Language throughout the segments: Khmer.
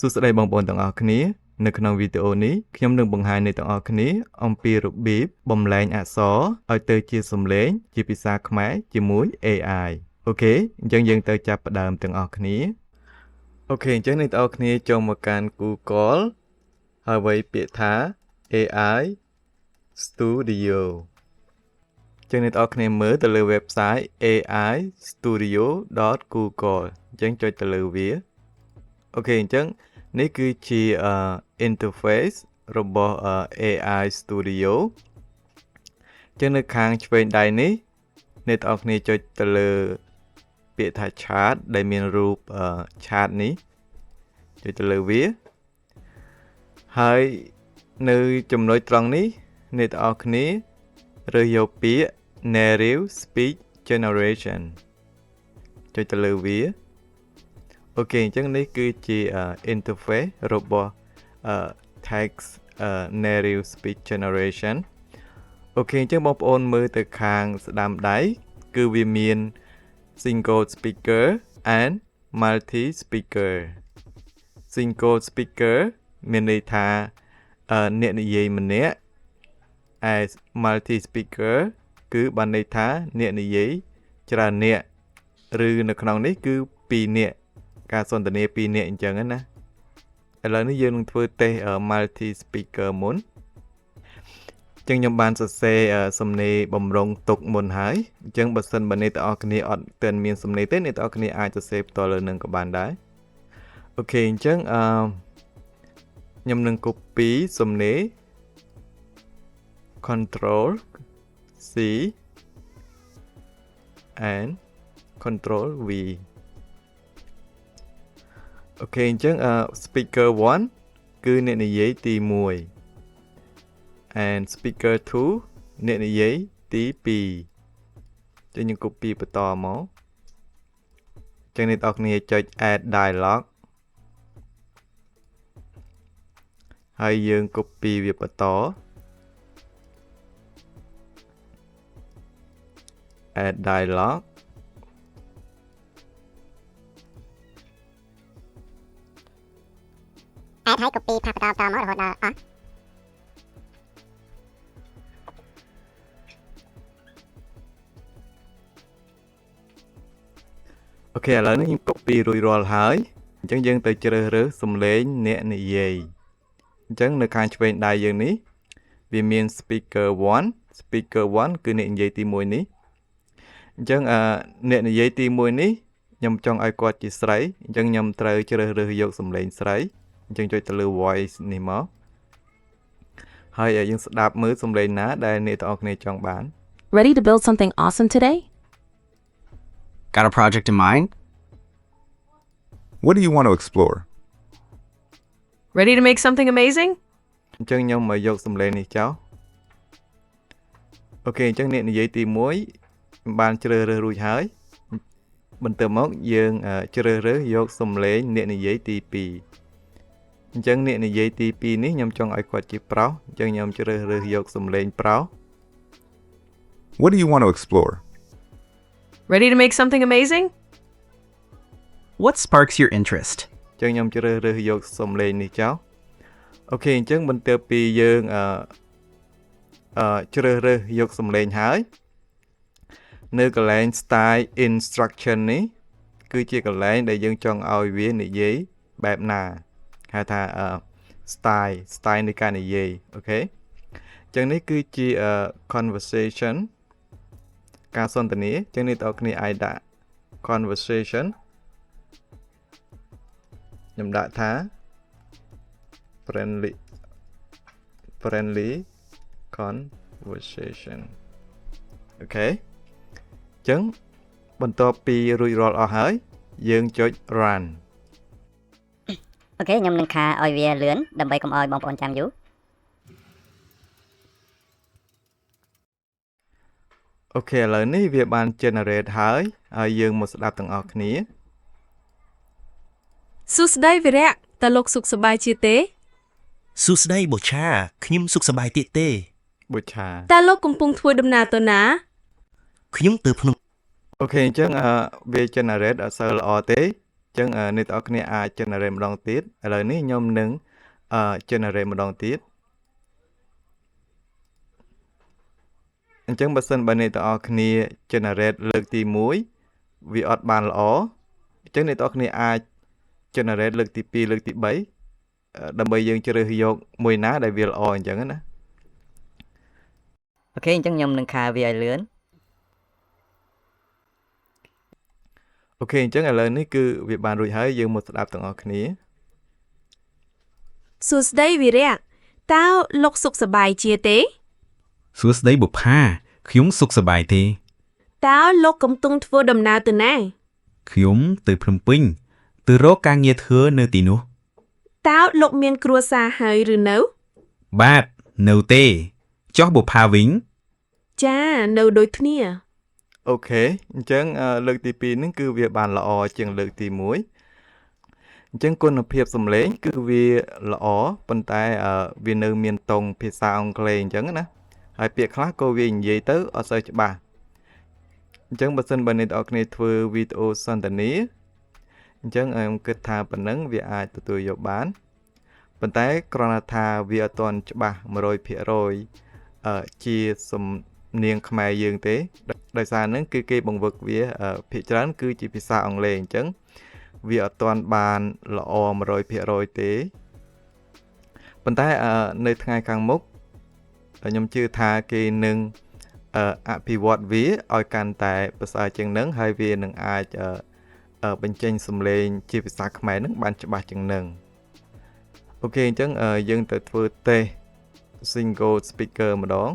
សួស្តីបងប្អូនទាំងអស់គ្នានៅក្នុងវីដេអូនេះខ្ញុំនឹងបង្ហាញអ្នកទាំងអស់គ្នាអំពីរបៀបបំលែងអក្សរឲ្យទៅជាសំឡេងជាភាសាខ្មែរជាមួយ AI អូខេអញ្ចឹងយើងទៅចាប់ផ្ដើមទាំងអស់គ្នាអូខេអញ្ចឹងអ្នកទាំងអស់គ្នាចូលមកកាន់ Google ហើយវាយពាក្យថា AI Studio អញ្ចឹងអ្នកទាំងអស់គ្នាមើលទៅលើ website aistudio.google អញ្ចឹងចុចទៅលើវាអូខេអញ្ចឹងនេះគឺជា interface របស់ AI Studio អញ្ចឹងនៅខាងឆ្វេងដៃនេះអ្នកទាំងអស់គ្នាចុចទៅលើពាក្យថា chart ដែលមានរូប chart នេះចុចទៅលើវាហើយនៅចំណុចត្រង់នេះអ្នកទាំងអស់គ្នារើសយកពាក្យ Native Speech Generation ចុចទៅលើវាអូខេអញ្ចឹងនេះគឺជា interface របស់ text native speech generation អូខេអញ្ចឹងបងប្អូនមើលទៅខាងស្ដាំដៃគឺវាមាន single speaker and multi speaker single speaker មានន័យថាអ្នកនិយាយម្នាក់ឯ multi speaker គឺបានន័យថាអ្នកនិយាយច្រើនអ្នកឬនៅក្នុងនេះគឺ2នាក់ការសន្ទនា2នាក់អញ្ចឹងណាឥឡូវនេះយើងនឹងធ្វើតេស្ត multi speaker មុនអញ្ចឹងខ្ញុំបានសរសេរសំណេរបំរុងទុកមុនហើយអញ្ចឹងបើសិនបើអ្នកទាំងអស់គ្នាអត់ទាន់មានសំណេរទេអ្នកទាំងអស់គ្នាអាចសរសេរផ្ទាល់លើនឹងក៏បានដែរអូខេអញ្ចឹងខ្ញុំនឹង copy សំណេរ Control C and Control Vអូខេអញ្ចឹងspeaker 1គឺអ្នកនិយាយទី1 and speaker 2អ្នកនិយាយទី2ចឹងយើង copy បន្តមកចឹងអ្នកទាំងអស់គ្នាចុច add dialog ហើយយើង copy វាបន្ត add dialog add ហើយ copy ផាសបន្តមករហូតដល់អស់អូខេឥឡូវនេះខ្ញុំ copy រួចរាល់ហើយអញ្ចឹងយើងទៅជ្រើសរើសសំឡេងអ្នកនិយាយអញ្ចឹងនៅខាងឆ្វេងដៃយើងនេះវាមាន speaker 1 គឺអ្នកនិយាយទី1នេះអញ្ចឹងអ្នកនិយាយទី1នេះខ្ញុំចង់ឲ្យគាត់ជាស្រីអញ្ចឹងខ្ញុំត្រូវជ្រើសរើសយកសំឡេងស្រីអញ្ចឹងចុចទៅលើ voice នេះមកហើយយើងស្ដាប់មើលសំឡេងណាដែលអ្នកទាំងអស់គ្នាចង់បាន Ready to build something awesome today? Got a project in mind? What do you want to explore? Ready to make something amazing? អញ្ចឹងខ្ញុំមកយកសំឡេងនេះចោលអូខេអញ្ចឹងអ្នកនិយាយទី1បានជ្រើសរើសរួចហើយបន្ទាប់មកយើងជ្រើសរើសយកសំឡេងអ្នកនិយាយទី2អញ្ចឹងអ្នកនិយាយទី2នេះខ្ញុំចង់ឲ្យគាត់ជាប្រុសអញ្ចឹងខ្ញុំជ្រើសរើសយកសំឡេងប្រុស What do you want to explore? Ready to make something amazing? What sparks your interest? អញ្ចឹងខ្ញុំជ្រើសរើសយកសំឡេងនេះចោលអូខេអញ្ចឹងបន្ទាប់ពីយើងជ្រើសរើសយកសំឡេងហើយនៅកន្លែង style instruction នេះគឺជាកន្លែងដែលយើងចង់ឲ្យវានិយាយបែបណាហៅថា style នៃការនិយាយអូខេអញ្ចឹងនេះគឺជា conversation ការសន្ទនាអញ្ចឹងនេះតើអ្នកគ្នាអាចដាក់ conversation ខ្ញុំដាក់ថា friendly conversation អូខេអញ្ចឹងបន្ទាប់ពីរួចរាល់អស់ហើយយើងចុច run អូខេខ្ញុំនឹងខាឲ្យវាលឿនដើម្បីកុំឲ្យបងប្អូនចាំយូរអូខេឥឡូវនេះវាបាន generate ហើយយើងមកស្ដាប់ទាំងអស់គ្នា សួស្តីវីរៈតើលោកសុខសប្បាយជាទេ សួស្តីបូឆាខ្ញុំសុខសប្បាយទៀតទេ បុឆា តើលោកកំពុងធ្វើដំណើរទៅណា ខ្ញុំទៅភ្នំ អូខេអញ្ចឹងវា generate អត់សូវល្អទេអ ចឹងអ្នកទាំងអស់គ្នាអាច generate ម្ដងទៀតឥឡូវនេះខ្ញុំនឹងgenerate ម្ដងទៀតអញ្ចឹងបើសិនបើអ្នកទាំងអស់គ្នា generate លើកទី1វាអត់បានល្អអញ្ចឹងអ្នកទាំងអស់គ្នាអាច generate លើកទី2លើកទី3ដើម្បីយើងជ្រើសយកមួយណាដែលវាល្អអញ្ចឹងណា អូខេអញ្ចឹងខ្ញុំនឹងខាវាឲ្យលឿន អូខេអញ្ចឹងឥឡូវនេះគឺវាបានរួចហើយយើងមកស្ដាប់ទាំងអស់គ្នា សួស្ដីវិរៈតើលោកសុខសប្បាយជាទេ សួស្តីបុប្ផាខ្ញុំសុខសប្បាយទេ តើលោកកំពុងធ្វើដំណើរទៅណា ខ្ញុំទៅភ្នំពេញទៅរកការងារធ្វើនៅទីនោះ តើលោកមានគ្រួសារហើយឬនៅ បាទនៅទេចុះបុប្ផាវិញ ចានៅដូចគ្នា អូខេអញ្ចឹងលើកទី2ហ្នឹងគឺវាបានល្អជាងលើកទី1អញ្ចឹងគុណភាពសំឡេងគឺវាល្អប៉ុន្តែវានៅមានតង់ភាសាអង់គ្លេសអញ្ចឹងណាហើយពាក្យខ្លះក៏វានិយាយទៅអត់សូវច្បាស់អញ្ចឹងបើសិនបើអ្នកទាំងអស់គ្នាធ្វើវីដេអូសន្ទនាអញ្ចឹងខ្ញុំគិតថាប៉ុណ្ណឹងវាអាចទទួលយកបានប៉ុន្តែគ្រាន់តែថាវាអត់ទាន់ច្បាស់ 100% ជាសំនៀងខ្មែរយើងទេដោយសារហ្នឹងគឺគេបង្វឹកវាភាគច្រើនគឺជាភាសាអង់គ្លេសអញ្ចឹងវាអត់ទាន់បានល្អ 100% ទេប៉ុន្តែនៅថ្ងៃខាងមុខខ្ញុំជឿថាគេនឹងអភិវឌ្ឍវាឲ្យកាន់តែប្រសើរជាងហ្នឹងហើយវានឹងអាចបញ្ចេញសំឡេងជាភាសាខ្មែរហ្នឹងបានច្បាស់ជាងហ្នឹងអូខេអញ្ចឹងយើងទៅធ្វើតេស្ត single speaker ម្ដង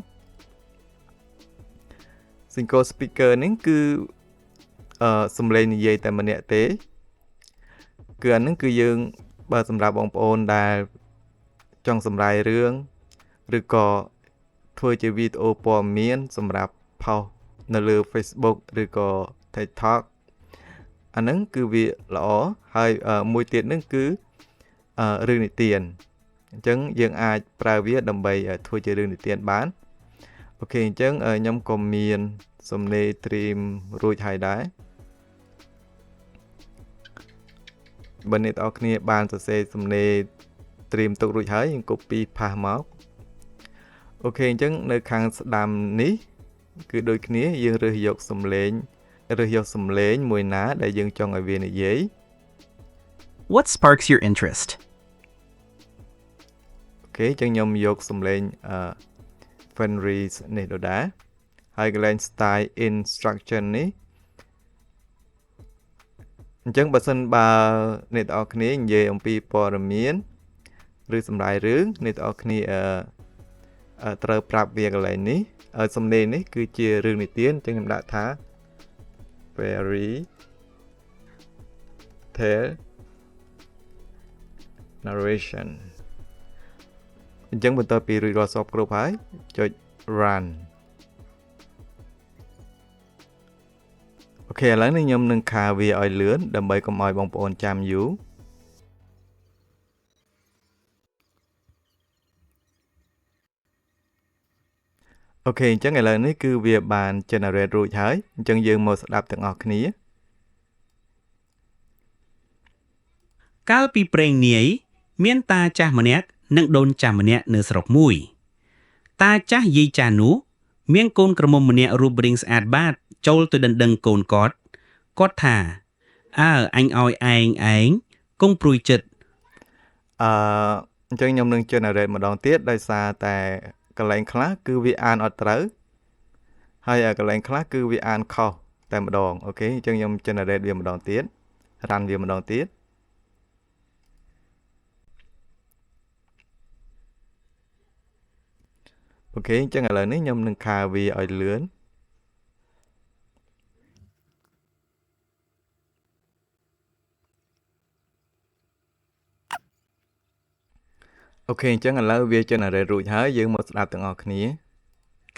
single speaker នេះគឺសំឡេងនិយាយតែម្នាក់ទេគឺអាហ្នឹងគឺយើងបើសម្រាប់បងប្អូនដែលចង់សម្រាយរឿងឬក៏ធ្វើជាវីដេអូព័ត៌មានសម្រាប់ផុសនៅលើ Facebook ឬក៏ TikTok អាហ្នឹងគឺវាល្អហើយមួយទៀតហ្នឹងគឺរឿងនិទានអញ្ចឹងយើងអាចប្រើវាដើម្បីធ្វើជារឿងនិទានបានអូខេអញ្ចឹងខ្ញុំក៏មានសំណេរ trim រួចហើយដែរបើអ្នកទាំងអស់គ្នាបានសរសេរសំណេរ trim ទុករួចហើយយើង copy ផាសមកអូខេអញ្ចឹងនៅខាងស្ដាំនេះគឺដូចគ្នាយើងរើសយកសំឡេងមួយណាដែលយើងចង់ឲ្យវានិយាយ What sparks your interest? អូខេអញ្ចឹងខ្ញុំយកសំឡេងFenris នេះដូចដែរហើយកន្លែង style instruction នេះអញ្ចឹងបើសិនបើអ្នកទាំងអស់គ្នានិយាយអំពីព័ត៌មានឬសម្រាយរឿងអ្នកទាំងអស់គ្នាត្រូវប្រាប់វាកន្លែងនេះសំឡេងនេះគឺជារឿងនិទានអញ្ចឹងខ្ញុំដាក់ថា fairy tale narration អញ្ចឹងបន្ទាប់ពីរួចរាល់សពគ្រប់ហើយចុច run អូខេឥឡូវនេះខ្ញុំនឹងខាវាឲ្យលឿនដើម្បីកុំឲ្យបងប្អូនចាំយូរអូខេអញ្ចឹងឥឡូវនេះគឺវាបាន generate រួចហើយអញ្ចឹងយើងមកស្ដាប់ទាំងអស់គ្នា កាលពីព្រេងនាយមានតាចាស់ម្នាក់និងដូនចាស់ម្នាក់នៅស្រុកមួយតាចាស់យាយចាស់នោះមានកូនក្រមុំម្នាក់រូបរាងស្អាតបាតចូលទៅដណ្ដឹងកូនគាត់ថាអើអញឲ្យឯងគង់ព្រួយចិត្តអញ្ចឹងខ្ញុំនឹង generate ម្ដងទៀតដោយសារតែកន្លែងខ្លះគឺវាអានអត់ត្រូវហើយកន្លែងខ្លះគឺវាអានខុសតែម្ដងអូខេអញ្ចឹងខ្ញុំ generate វាម្ដងទៀត run វាម្ដងទៀតអូខេអញ្ចឹងឥឡូវនេះខ្ញុំនឹងខាវាឲ្យលឿនអូខេអញ្ចឹងឥឡូវវា generate រួចហើយយើងមកស្ដាប់ទាំងអស់គ្នា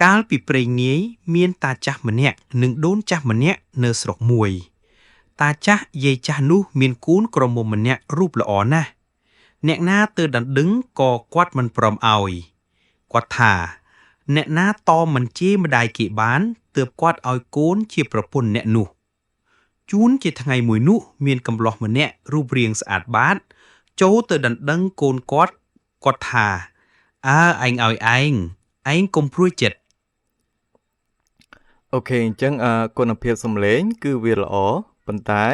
កាលពីព្រេងនាយមានតាចាស់ម្នាក់និងដូនចាស់ម្នាក់នៅស្រុកមួយតាចាស់យាយចាស់នោះមានកូនក្រមុំម្នាក់រូបល្អណាស់អ្នកណាទៅដណ្ដឹងក៏គាត់មិនព្រមឲ្យគាត់ថាអ្នកណាតមិនជេរម្ដាយគេបានទើបគាត់ឲ្យកូនជាប្រពន្ធអ្នកនោះ ជួនជាថ្ងៃមួយនោះមានកំឡោះម្នាក់រូបរាងស្អាតបាតចូលទៅដណ្ដឹងកូនគាត់ថាអើឯងឲ្យឯងកុំព្រួយចិត្ត អូខេអញ្ចឹងគុណភាពសំឡេងគឺវាល្អប៉ុន្តែ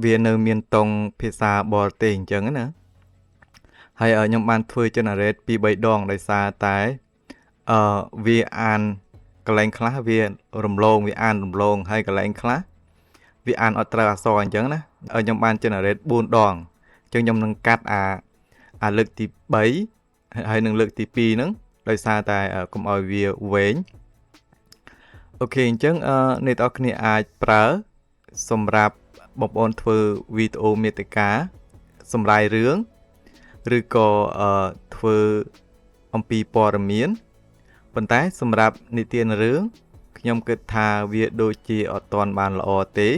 វានៅមានតង់ភាសាបរទេសអញ្ចឹងណាហើយខ្ញុំបានធ្វើ generate ពី3ដងដោយសារតែវាអានកន្លែងខ្លះវារំលងវាអានរំលងហើយកន្លែងខ្លះវាអានអត់ត្រូវអក្សរអញ្ចឹងណាខ្ញុំបាន generate 4ដងអញ្ចឹងខ្ញុំនឹងកាត់អាលើកទី3ហើយនឹងលើកទី2ហ្នឹងដោយសារតែកុំឲ្យវាវែងអូខេអញ្ចឹងអ្នកទាំងអស់គ្នាអាចប្រើសម្រាប់បងប្អូនធ្វើវីដេអូមាតិកាសម្រាយរឿងឬក៏ធ្វើអំពីព័ត៌មានប៉ុន្តែសម្រាប់និទានរឿងខ្ញុំគិតថាវាដូចជាអត់ទាន់បានល្អទេ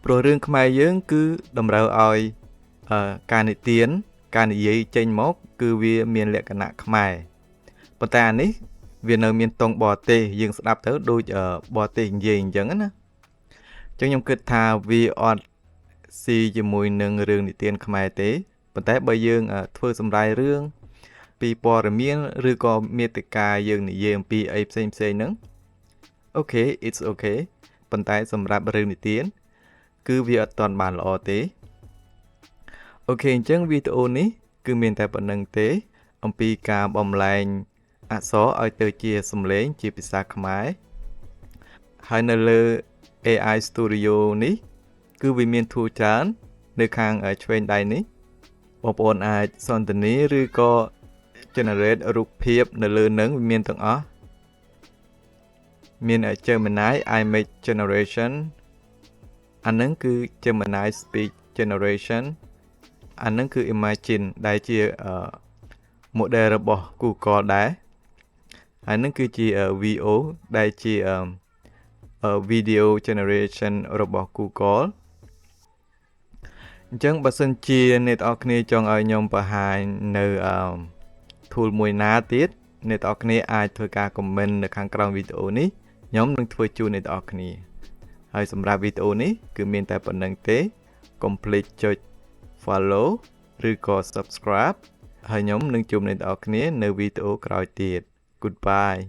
ព្រោះរឿងខ្មែរយើងគឺតម្រូវឲ្យការនិទានការនិយាយចេញមកគឺវាមានលក្ខណៈខ្មែរប៉ុន្តែអានេះវានៅមានតង់បរទេសយើងស្ដាប់ទៅដូចបរទេសនិយាយអញ្ចឹងណាអញ្ចឹងខ្ញុំគិតថាវាអត់ស៊ីជាមួយនឹងរឿងនិទានខ្មែរទេប៉ុន្តែបើយើងធ្វើសម្រាយរឿងពីព័ត៌មានឬក៏មាតិកាយើងនិយាយអំពីអីផ្សេងហ្នឹងអូខេ it's okay ប៉ុន្តែសម្រាប់រឿងនិទានគឺវាអត់ទាន់បានល្អទេអូខេអញ្ចឹងវីដេអូនេះគឺមានតែប៉ុណ្្នឹងទេអំពីការបំលែងអក្សរឲ្យទៅជាសំឡេងជាភាសាខ្មែរហើយនៅលើ AI Studio នេះគឺវាមានធូរច្រើននៅខាងឆ្វេងដៃនេះបងប្អូនអាចសន្ទនាឬក៏ generate រូបភាពនៅលើនឹងវាមានទាំងអស់មាន Gemini image generation អានឹងគឺ Gemini speech generation អានឹងគឺ Imagine ដែលជា model របស់ Google ដែរហើយនឹងគឺជា VO ដែលជា video generation របស់ Google អញ្ចឹងបើសិនជាអ្នកទាំងអស់គ្នាចង់ឲ្យខ្ញុំបង្ហាញនៅ tool មួយណាទៀតអ្នកទាំងអស់គ្នាអាចធ្វើការ comment នៅខាងក្រោមវីដេអូនេះខ្ញុំនឹងធ្វើជូនអ្នកទាំងអស់គ្នាហើយសម្រាប់វីដេអូនេះគឺមានតែប៉ុណ្្នឹងទេកុំភ្លេចចុច follow ឬក៏ subscribe ហើយខ្ញុំនឹងជួបអ្នកទាំងអស់គ្នានៅវីដេអូក្រោយទៀត Goodbye